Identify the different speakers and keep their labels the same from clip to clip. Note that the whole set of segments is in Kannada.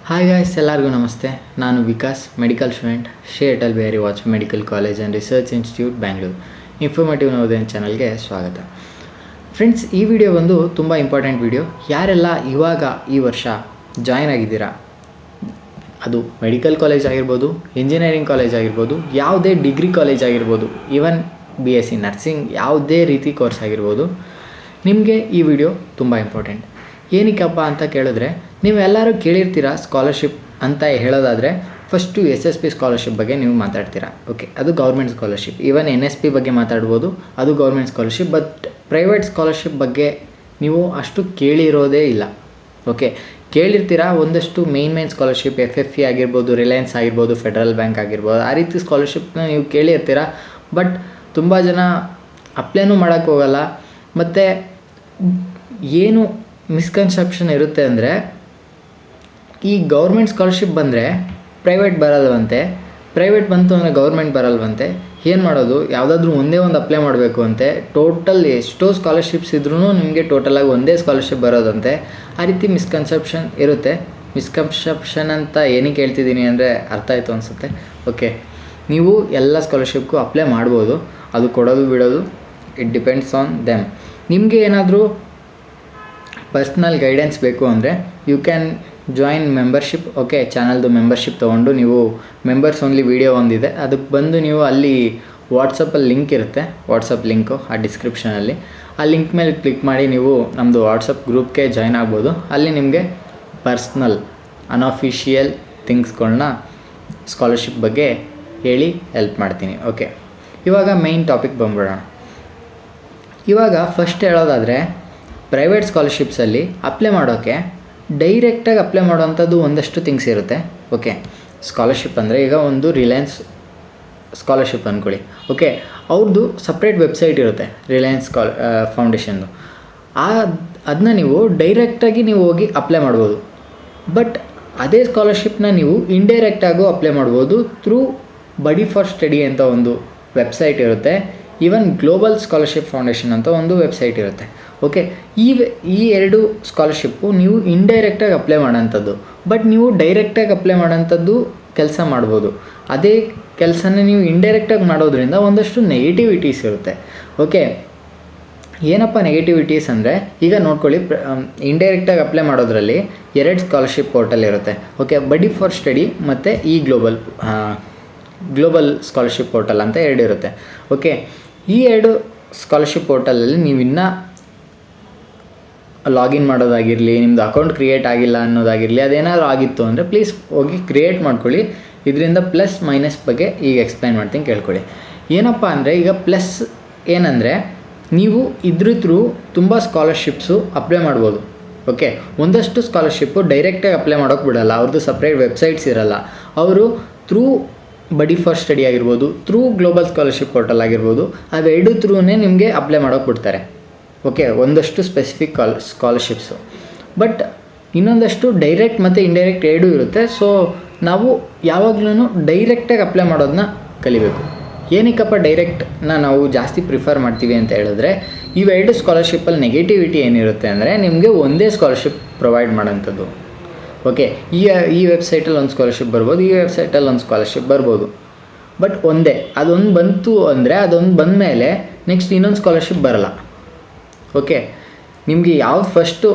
Speaker 1: ಹಾಯ್ ಗಾಯ್ಸ್, ಎಲ್ಲರಿಗೂ ನಮಸ್ತೆ. ನಾನು Vikas, medical student, Shri Atal Bihari Vajpayee medical college and research institute, Bangalore. Informative Navodaya ಚಾನಲ್ಗೆ ಸ್ವಾಗತ. ಫ್ರೆಂಡ್ಸ್, ಈ ವಿಡಿಯೋ ಒಂದು ತುಂಬ ಇಂಪಾರ್ಟೆಂಟ್ ವಿಡಿಯೋ. ಯಾರೆಲ್ಲ ಇವಾಗ ಈ ವರ್ಷ ಜಾಯ್ನ್ ಆಗಿದ್ದೀರಾ, ಅದು ಮೆಡಿಕಲ್ ಕಾಲೇಜ್ ಆಗಿರ್ಬೋದು, ಇಂಜಿನಿಯರಿಂಗ್ ಕಾಲೇಜ್ ಆಗಿರ್ಬೋದು, ಯಾವುದೇ ಡಿಗ್ರಿ ಕಾಲೇಜ್ ಆಗಿರ್ಬೋದು, ಈವನ್ BSc ನರ್ಸಿಂಗ್ ಯಾವುದೇ ರೀತಿ ಕೋರ್ಸ್ ಆಗಿರ್ಬೋದು, ನಿಮಗೆ ಈ ವಿಡಿಯೋ ತುಂಬ ಇಂಪಾರ್ಟೆಂಟ್. ಏನಕ್ಕಪ್ಪ ಅಂತ ಕೇಳಿದ್ರೆ, ನೀವೆಲ್ಲರೂ ಕೇಳಿರ್ತೀರ ಸ್ಕಾಲರ್ಶಿಪ್ ಅಂತ ಹೇಳೋದಾದರೆ ಫಸ್ಟು SSP ಸ್ಕಾಲರ್ಶಿಪ್ ಬಗ್ಗೆ ನೀವು ಮಾತಾಡ್ತೀರಾ. ಓಕೆ, ಅದು ಗೌರ್ಮೆಂಟ್ ಸ್ಕಾಲರ್ಶಿಪ್. ಈವನ್ NSP ಬಗ್ಗೆ ಮಾತಾಡ್ಬೋದು, ಅದು government scholarship. But private scholarship ಬಗ್ಗೆ ನೀವು ಅಷ್ಟು ಕೇಳಿರೋದೇ ಇಲ್ಲ. ಓಕೆ, ಕೇಳಿರ್ತೀರ ಒಂದಷ್ಟು ಮೇನ್ ಸ್ಕಾಲರ್ಶಿಪ್, FFE ಆಗಿರ್ಬೋದು, ರಿಲಯನ್ಸ್ ಆಗಿರ್ಬೋದು, ಫೆಡ್ರಲ್ ಬ್ಯಾಂಕ್ ಆಗಿರ್ಬೋದು, ಆ ರೀತಿ ಸ್ಕಾಲರ್ಶಿಪ್ನ ನೀವು ಕೇಳಿರ್ತೀರ. ಬಟ್ ತುಂಬ ಜನ ಅಪ್ಲೈನೂ ಮಾಡೋಕ್ಕೆ ಹೋಗಲ್ಲ. ಮತ್ತು ಏನು ಮಿಸ್ಕನ್ಸೆಪ್ಷನ್ ಇರುತ್ತೆ ಅಂದರೆ, ಈ ಗೌರ್ಮೆಂಟ್ ಸ್ಕಾಲರ್ಶಿಪ್ ಬಂದರೆ ಪ್ರೈವೇಟ್ ಬರಲ್ವಂತೆ, ಪ್ರೈವೇಟ್ ಬಂತು ಅಂದರೆ ಗೌರ್ಮೆಂಟ್ ಬರಲ್ವಂತೆ. ಏನು ಮಾಡೋದು, ಯಾವುದಾದ್ರೂ ಒಂದೇ ಒಂದು ಅಪ್ಲೈ ಮಾಡಬೇಕು ಅಂತೆ. ಟೋಟಲ್ ಎಷ್ಟೋ ಸ್ಕಾಲರ್ಶಿಪ್ಸ್ ಇದ್ರೂ ನಿಮಗೆ ಟೋಟಲಾಗಿ ಒಂದೇ ಸ್ಕಾಲರ್ಶಿಪ್ ಬರೋದಂತೆ. ಆ ರೀತಿ ಮಿಸ್ಕನ್ಸೆಪ್ಷನ್ ಇರುತ್ತೆ. ಮಿಸ್ಕನ್ಸೆಪ್ಷನ್ ಅಂತ ಏನಕ್ಕೆ ಹೇಳ್ತಿದ್ದೀನಿ ಅಂದರೆ ಅರ್ಥ ಆಯಿತು ಅನಿಸುತ್ತೆ. ಓಕೆ, ನೀವು ಎಲ್ಲ ಸ್ಕಾಲರ್ಶಿಪ್ಗೂ ಅಪ್ಲೈ ಮಾಡ್ಬೋದು. ಅದು ಕೊಡೋದು ಬಿಡೋದು ಇಟ್ ಡಿಪೆಂಡ್ಸ್ ಆನ್ ದೆಮ್. ನಿಮಗೆ ಏನಾದರೂ ಪರ್ಸ್ನಲ್ ಗೈಡೆನ್ಸ್ ಬೇಕು ಅಂದರೆ you can join membership. Okay, ಚಾನಲ್ದು ಮೆಂಬರ್ಶಿಪ್ ತೊಗೊಂಡು ನೀವು ಮೆಂಬರ್ಸ್ ಓನ್ಲಿ ವೀಡಿಯೋ ಒಂದಿದೆ, ಅದಕ್ಕೆ ಬಂದು ನೀವು ಅಲ್ಲಿ ವಾಟ್ಸಪ್ಪಲ್ಲಿ ಲಿಂಕ್ ಇರುತ್ತೆ, ವಾಟ್ಸಪ್ ಲಿಂಕು ಆ ಡಿಸ್ಕ್ರಿಪ್ಷನಲ್ಲಿ. ಆ ಲಿಂಕ್ ಮೇಲೆ ಕ್ಲಿಕ್ ಮಾಡಿ ನೀವು ನಮ್ಮದು ವಾಟ್ಸಪ್ ಗ್ರೂಪ್ಗೆ ಜಾಯ್ನ್ ಆಗ್ಬೋದು. ಅಲ್ಲಿ ನಿಮಗೆ ಪರ್ಸ್ನಲ್ ಅನ್ಅಫಿಷಿಯಲ್ ಥಿಂಗ್ಸ್ಗಳನ್ನ ಸ್ಕಾಲರ್ಶಿಪ್ ಬಗ್ಗೆ ಹೇಳಿ ಹೆಲ್ಪ್ ಮಾಡ್ತೀನಿ. ಓಕೆ, ಇವಾಗ ಮೇಯ್ನ್ ಟಾಪಿಕ್ ಬಂದ್ಬಿಡೋಣ. ಇವಾಗ ಫಸ್ಟ್ ಹೇಳೋದಾದರೆ, ಪ್ರೈವೇಟ್ ಸ್ಕಾಲರ್ಶಿಪ್ಸಲ್ಲಿ ಅಪ್ಲೈ ಮಾಡೋಕ್ಕೆ ಡೈರೆಕ್ಟಾಗಿ ಅಪ್ಲೈ ಮಾಡೋವಂಥದ್ದು ಒಂದಷ್ಟು ಥಿಂಗ್ಸ್ ಇರುತ್ತೆ. ಓಕೆ, ಸ್ಕಾಲರ್ಶಿಪ್ ಅಂದರೆ ಈಗ ಒಂದು ರಿಲಯನ್ಸ್ ಸ್ಕಾಲರ್ಶಿಪ್ ಅಂದ್ಕೊಳ್ಳಿ. ಓಕೆ, ಅವ್ರದ್ದು ಸಪ್ರೇಟ್ ವೆಬ್ಸೈಟ್ ಇರುತ್ತೆ, ರಿಲಯನ್ಸ್ ಫೌಂಡೇಶನ್ದು. ಅದನ್ನ ನೀವು ಡೈರೆಕ್ಟಾಗಿ ನೀವು ಹೋಗಿ ಅಪ್ಲೈ ಮಾಡ್ಬೋದು. ಬಟ್ ಅದೇ ಸ್ಕಾಲರ್ಶಿಪ್ನ ನೀವು ಇಂಡೈರೆಕ್ಟಾಗೂ ಅಪ್ಲೈ ಮಾಡ್ಬೋದು ಥ್ರೂ ಬಡಿ ಫಾರ್ ಸ್ಟಡಿ ಅಂತ ಒಂದು ವೆಬ್ಸೈಟ್ ಇರುತ್ತೆ. ಈವನ್ ಗ್ಲೋಬಲ್ ಸ್ಕಾಲರ್ಶಿಪ್ ಫೌಂಡೇಶನ್ ಅಂತ ಒಂದು ವೆಬ್ಸೈಟ್ ಇರುತ್ತೆ. ಓಕೆ, ಈ ಎರಡು ಸ್ಕಾಲರ್ಶಿಪ್ಪು ನೀವು ಇಂಡೈರೆಕ್ಟಾಗಿ ಅಪ್ಲೈ ಮಾಡೋಂಥದ್ದು. ಬಟ್ ನೀವು ಡೈರೆಕ್ಟಾಗಿ ಅಪ್ಲೈ ಮಾಡೋಂಥದ್ದು ಕೆಲಸ ಮಾಡ್ಬೋದು. ಅದೇ ಕೆಲಸನ ನೀವು ಇಂಡೈರೆಕ್ಟಾಗಿ ಮಾಡೋದ್ರಿಂದ ಒಂದಷ್ಟು ನೆಗೆಟಿವಿಟೀಸ್ ಇರುತ್ತೆ. ಓಕೆ, ಏನಪ್ಪ ನೆಗೆಟಿವಿಟೀಸ್ ಅಂದರೆ, ಈಗ ನೋಡ್ಕೊಳ್ಳಿ, ಇಂಡೈರೆಕ್ಟಾಗಿ ಅಪ್ಲೈ ಮಾಡೋದ್ರಲ್ಲಿ 2 ಸ್ಕಾಲರ್ಶಿಪ್ ಪೋರ್ಟಲ್ ಇರುತ್ತೆ. ಓಕೆ, ಬಡಿ ಫಾರ್ ಸ್ಟಡಿ ಮತ್ತು ಈ ಗ್ಲೋಬಲ್ ಸ್ಕಾಲರ್ಶಿಪ್ ಪೋರ್ಟಲ್ ಅಂತ 2 ಇರುತ್ತೆ. ಓಕೆ, ಈ 2 ಸ್ಕಾಲರ್ಶಿಪ್ ಪೋರ್ಟಲಲ್ಲಿ ನೀವು ಇನ್ನೂ ಲಾಗಿನ್ ಮಾಡೋದಾಗಿರಲಿ, ನಿಮ್ಮದು ಅಕೌಂಟ್ ಕ್ರಿಯೇಟ್ ಆಗಿಲ್ಲ ಅನ್ನೋದಾಗಿರಲಿ, ಅದೇನಾದರೂ ಆಗಿತ್ತು ಅಂದರೆ ಪ್ಲೀಸ್ ಹೋಗಿ ಕ್ರಿಯೇಟ್ ಮಾಡ್ಕೊಳ್ಳಿ. ಇದರಿಂದ ಪ್ಲಸ್ ಮೈನಸ್ ಬಗ್ಗೆ ಈಗ ಎಕ್ಸ್ಪ್ಲೈನ್ ಮಾಡ್ತೀನಿ, ಕೇಳ್ಕೊಳ್ಳಿ. ಏನಪ್ಪ ಅಂದರೆ, ಈಗ ಪ್ಲಸ್ ಏನಂದರೆ, ನೀವು ಇದ್ರ ಥ್ರೂ ತುಂಬ ಸ್ಕಾಲರ್ಶಿಪ್ಸು ಅಪ್ಲೈ ಮಾಡ್ಬೋದು. ಓಕೆ, ಒಂದಷ್ಟು ಸ್ಕಾಲರ್ಶಿಪ್ಪು ಡೈರೆಕ್ಟಾಗಿ ಅಪ್ಲೈ ಮಾಡೋಕ್ಕೆ ಬಿಡಲ್ಲ, ಅವ್ರದ್ದು ಸಪ್ರೇಟ್ ವೆಬ್ಸೈಟ್ಸ್ ಇರಲ್ಲ. ಅವರು ಥ್ರೂ ಬಡಿ ಫಾರ್ ಸ್ಟಡಿ ಆಗಿರ್ಬೋದು, ಥ್ರೂ ಗ್ಲೋಬಲ್ ಸ್ಕಾಲರ್ಶಿಪ್ ಪೋರ್ಟಲ್ ಆಗಿರ್ಬೋದು, ಅವೆರಡು ಥ್ರೂನೇ ನಿಮಗೆ ಅಪ್ಲೈ ಮಾಡೋಕ್ಕೆ ಬಿಡ್ತಾರೆ. ಓಕೆ, ಒಂದಷ್ಟು ಸ್ಪೆಸಿಫಿಕ್ ಸ್ಕಾಲರ್ಶಿಪ್ಸು. ಬಟ್ ಇನ್ನೊಂದಷ್ಟು ಡೈರೆಕ್ಟ್ ಮತ್ತು ಇಂಡೈರೆಕ್ಟ್ ಎರಡೂ ಇರುತ್ತೆ. ಸೊ ನಾವು ಯಾವಾಗಲೂ ಡೈರೆಕ್ಟಾಗಿ ಅಪ್ಲೈ ಮಾಡೋದನ್ನ ಕಲಿಬೇಕು. ಏನಕ್ಕಪ್ಪ ಡೈರೆಕ್ಟ್ನ ನಾವು ಜಾಸ್ತಿ ಪ್ರಿಫರ್ ಮಾಡ್ತೀವಿ ಅಂತ ಹೇಳಿದ್ರೆ, ಇವೆರಡು ಸ್ಕಾಲರ್ಶಿಪ್ಪಲ್ಲಿ ನೆಗೆಟಿವಿಟಿ ಏನಿರುತ್ತೆ ಅಂದರೆ, ನಿಮಗೆ ಒಂದೇ ಸ್ಕಾಲರ್ಶಿಪ್ ಪ್ರೊವೈಡ್ ಮಾಡೋಂಥದ್ದು. ಓಕೆ, ಈ ವೆಬ್ಸೈಟಲ್ಲಿ ಒಂದು ಸ್ಕಾಲರ್ಶಿಪ್ ಬರ್ಬೋದು, ಈ ವೆಬ್ಸೈಟಲ್ಲಿ ಒಂದು ಸ್ಕಾಲರ್ಶಿಪ್ ಬರ್ಬೋದು. ಬಟ್ ಒಂದೇ ಅದೊಂದು ಬಂತು ಅಂದರೆ, ಅದೊಂದು ಬಂದಮೇಲೆ ನೆಕ್ಸ್ಟ್ ಇನ್ನೊಂದು ಸ್ಕಾಲರ್ಶಿಪ್ ಬರಲ್ಲ. ಓಕೆ, ನಿಮಗೆ ಯಾವ್ದು ಫಸ್ಟು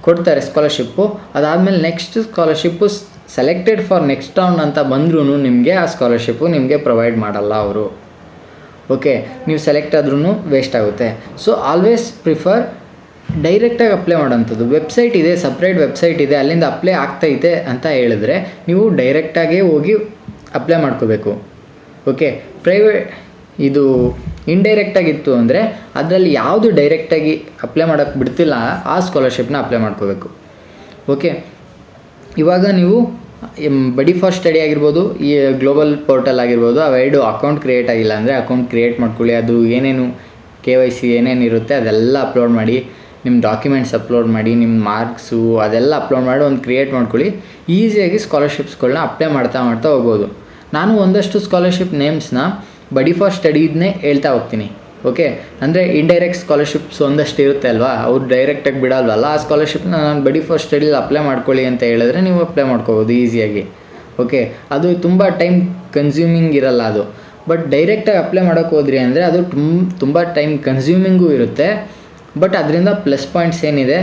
Speaker 1: ಕೊಡ್ತಾರೆ ಸ್ಕಾಲರ್ಶಿಪ್ಪು, ಅದಾದಮೇಲೆ next scholarship selected for next round ಅಂತ ಬಂದ್ರೂ ನಿಮಗೆ ಆ ಸ್ಕಾಲರ್ಶಿಪ್ಪು ನಿಮಗೆ ಪ್ರೊವೈಡ್ ಮಾಡಲ್ಲ ಅವರು. ಓಕೆ, ನೀವು ಸೆಲೆಕ್ಟ್ ಆದ್ರೂ ವೇಸ್ಟ್ ಆಗುತ್ತೆ. ಸೊ ಆಲ್ವೇಸ್ ಪ್ರಿಫರ್ ಡೈರೆಕ್ಟಾಗಿ ಅಪ್ಲೈ ಮಾಡೋಂಥದ್ದು. ವೆಬ್ಸೈಟ್ ಇದೆ, ಸಪ್ರೇಟ್ ವೆಬ್ಸೈಟ್ ಇದೆ, ಅಲ್ಲಿಂದ ಅಪ್ಲೈ ಆಗ್ತೈತೆ ಅಂತ ಹೇಳಿದ್ರೆ ನೀವು ಡೈರೆಕ್ಟಾಗೇ ಹೋಗಿ ಅಪ್ಲೈ ಮಾಡ್ಕೋಬೇಕು. ಓಕೆ, ಇದು ಇಂಡೈರೆಕ್ಟಾಗಿತ್ತು ಅಂದರೆ ಅದರಲ್ಲಿ ಯಾವುದು ಡೈರೆಕ್ಟಾಗಿ ಅಪ್ಲೈ ಮಾಡೋಕ್ಕೆ ಬಿಡ್ತಿಲ್ಲ ಆ ಸ್ಕಾಲರ್ಶಿಪ್ನ ಅಪ್ಲೈ ಮಾಡ್ಕೋಬೇಕು. ಓಕೆ, ಇವಾಗ ನೀವು ಬಡಿ ಫಾರ್ ಸ್ಟಡಿ ಆಗಿರ್ಬೋದು, ಈ ಗ್ಲೋಬಲ್ ಪೋರ್ಟಲ್ ಆಗಿರ್ಬೋದು, ಅವೆರಡು ಅಕೌಂಟ್ ಕ್ರಿಯೇಟ್ ಆಗಿಲ್ಲ ಅಂದರೆ ಅಕೌಂಟ್ ಕ್ರಿಯೇಟ್ ಮಾಡ್ಕೊಳ್ಳಿ. ಅದು ಏನೇನು KYC ಏನೇನಿರುತ್ತೆ ಅದೆಲ್ಲ ಅಪ್ಲೋಡ್ ಮಾಡಿ, ನಿಮ್ಮ ಡಾಕ್ಯುಮೆಂಟ್ಸ್ ಅಪ್ಲೋಡ್ ಮಾಡಿ, ನಿಮ್ಮ ಮಾರ್ಕ್ಸು ಅದೆಲ್ಲ ಅಪ್ಲೋಡ್ ಮಾಡಿ ಒಂದು ಕ್ರಿಯೇಟ್ ಮಾಡ್ಕೊಳ್ಳಿ. ಈಸಿಯಾಗಿ ಸ್ಕಾಲರ್ಶಿಪ್ಸ್ಗಳನ್ನ ಅಪ್ಲೈ ಮಾಡ್ತಾ ಹೋಗ್ಬೋದು. ನಾನು ಒಂದಷ್ಟು ಸ್ಕಾಲರ್ಶಿಪ್ ನೇಮ್ಸ್ನ ಬಡಿ ಫಾರ್ ಸ್ಟಡಿದನ್ನೇ ಹೇಳ್ತಾ ಹೋಗ್ತೀನಿ. ಓಕೆ, ಅಂದರೆ ಇಂಡೈರೆಕ್ಟ್ ಸ್ಕಾಲರ್ಶಿಪ್ಸ್ ಒಂದಷ್ಟು ಇರುತ್ತೆ ಅಲ್ವಾ, ಅವ್ರು ಡೈರೆಕ್ಟಾಗಿ ಬಿಡಲ್ವಲ್ಲ, ಆ ಸ್ಕಾಲರ್ಶಿಪ್ನ ನಾನು ಬಡಿ ಫಾರ್ ಸ್ಟಡಿಲಿ ಅಪ್ಲೈ ಮಾಡ್ಕೊಳ್ಳಿ ಅಂತ ಹೇಳಿದ್ರೆ ನೀವು ಅಪ್ಲೈ ಮಾಡ್ಕೋಬೋದು ಈಸಿಯಾಗಿ. ಓಕೆ, ಅದು ತುಂಬ ಟೈಮ್ ಕನ್ಸ್ಯೂಮಿಂಗ್ ಇರಲ್ಲ ಅದು. ಬಟ್ ಡೈರೆಕ್ಟಾಗಿ ಅಪ್ಲೈ ಮಾಡೋಕ್ಕೆ ಹೋದ್ರಿ ಅಂದರೆ ಅದು ತುಂಬ ಟೈಮ್ ಕನ್ಸ್ಯೂಮಿಂಗೂ ಇರುತ್ತೆ. ಬಟ್ ಅದರಿಂದ ಪ್ಲಸ್ ಪಾಯಿಂಟ್ಸ್ ಏನಿದೆ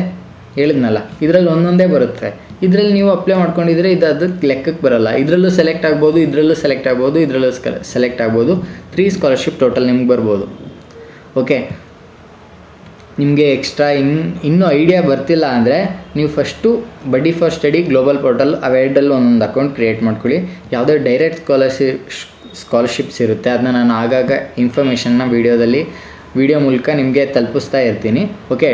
Speaker 1: ಹೇಳಿದ್ನಲ್ಲ, ಇದರಲ್ಲಿ ಒಂದೊಂದೇ ಬರುತ್ತೆ. ಇದರಲ್ಲಿ ನೀವು ಅಪ್ಲೈ ಮಾಡ್ಕೊಂಡಿದ್ರೆ ಇದು ಅದಕ್ಕೆ ಲೆಕ್ಕಕ್ಕೆ ಬರಲ್ಲ. ಇದರಲ್ಲೂ ಸೆಲೆಕ್ಟ್ ಆಗ್ಬೋದು, ಇದರಲ್ಲೂ ಸೆಲೆಕ್ಟ್ ಆಗ್ಬೋದು, ಇದರಲ್ಲೂ ಸೆಲೆಕ್ಟ್ ಆಗ್ಬೋದು. 3 ಸ್ಕಾಲರ್ಶಿಪ್ ಟೋಟಲ್ ನಿಮ್ಗೆ ಬರ್ಬೋದು. ಓಕೆ, ನಿಮಗೆ ಎಕ್ಸ್ಟ್ರಾ ಇನ್ನೂ ಐಡಿಯಾ ಬರ್ತಿಲ್ಲ ಅಂದರೆ ನೀವು ಫಸ್ಟು ಬಡಿ ಫಾರ್ ಸ್ಟಡಿ ಗ್ಲೋಬಲ್ ಪೋರ್ಟಲ್ ಅವೆರಡಲ್ಲೂ ಒಂದೊಂದು ಅಕೌಂಟ್ ಕ್ರಿಯೇಟ್ ಮಾಡ್ಕೊಳ್ಳಿ. ಯಾವುದೇ ಡೈರೆಕ್ಟ್ ಸ್ಕಾಲರ್ಶಿಪ್ಸ್ ಇರುತ್ತೆ ಅದನ್ನ ನಾನು ಆಗಾಗ ಇನ್ಫಾರ್ಮೇಷನ್ನ ವಿಡಿಯೋ ಮೂಲಕ ನಿಮಗೆ ತಲುಪಿಸ್ತಾ ಇರ್ತೀನಿ. ಓಕೆ,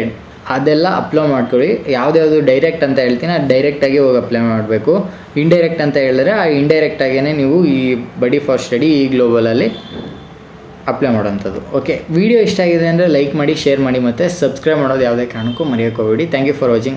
Speaker 1: ಅದೆಲ್ಲ ಅಪ್ಲೋಡ್ ಮಾಡ್ಕೊಳ್ಳಿ. ಯಾವುದ್ಯಾವುದು ಡೈರೆಕ್ಟ್ ಅಂತ ಹೇಳ್ತೀನಿ ಅದು ಡೈರೆಕ್ಟಾಗಿ ಹೋಗಿ ಅಪ್ಲೈ ಮಾಡಬೇಕು. ಇಂಡೈರೆಕ್ಟ್ ಅಂತ ಹೇಳಿದ್ರೆ ಆ ಇಂಡೈರೆಕ್ಟಾಗೇ ನೀವು ಈ ಬಡಿ ಫಾರ್ ಸ್ಟಡಿ ಈ ಗ್ಲೋಬಲಲ್ಲಿ ಅಪ್ಲೈ ಮಾಡೋಂಥದ್ದು. ಓಕೆ, ವಿಡಿಯೋ ಇಷ್ಟ ಆಗಿದೆ ಅಂದರೆ ಲೈಕ್ ಮಾಡಿ, ಶೇರ್ ಮಾಡಿ ಮತ್ತು ಸಬ್ಸ್ಕ್ರೈಬ್ ಮಾಡೋದು ಯಾವುದೇ ಕಾರಣಕ್ಕೂ ಮರೆಯೋಕ್ಕೆ ಹೋಗಬೇಡಿ. Thank you for watching.